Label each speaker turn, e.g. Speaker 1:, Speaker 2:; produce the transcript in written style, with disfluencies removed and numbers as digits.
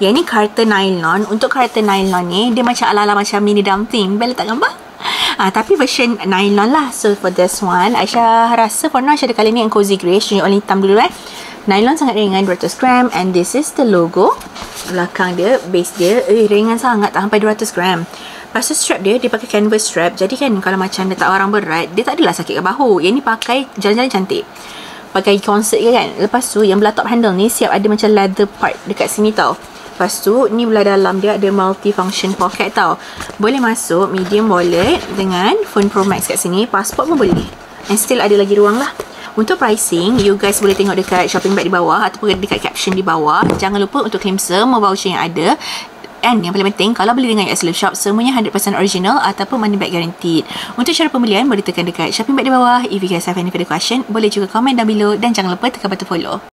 Speaker 1: Yang ni karton nylon. Untuk karton nylon ni, dia macam ala-ala macam mini dumpling. Bella letak gambar. Tapi version nylon lah. So for this one, Aisyah rasa for now Aisyah ada colour ni yang cozy grey. Tunjuk warna hitam dulu Nylon sangat ringan, 200 gram. And this is the logo. Belakang dia, base dia ringan sangat, tak sampai 200 gram. Lepas tu strap dia pakai canvas strap. Jadi kan kalau macam letak barang berat, dia tak adalah sakit kat bahu. Yang ni pakai jalan-jalan cantik, pakai concert ke kan. Lepas tu yang belah top handle ni siap ada macam leather part dekat sini tau. Lepas tu ni belah dalam dia ada multi-function pocket tau. Boleh masuk medium wallet dengan phone Pro Max kat sini. Passport pun boleh. And still ada lagi ruang lah. Untuk pricing, you guys boleh tengok dekat shopping bag di bawah ataupun dekat caption di bawah. Jangan lupa untuk claim semua voucher yang ada. And yang paling penting, kalau beli dengan UX Love Shop, semuanya 100% original ataupun money back guaranteed. Untuk cara pembelian, boleh tekan dekat shopping bag di bawah. If you guys have any further question, boleh juga komen down below. Dan jangan lupa tekan button follow.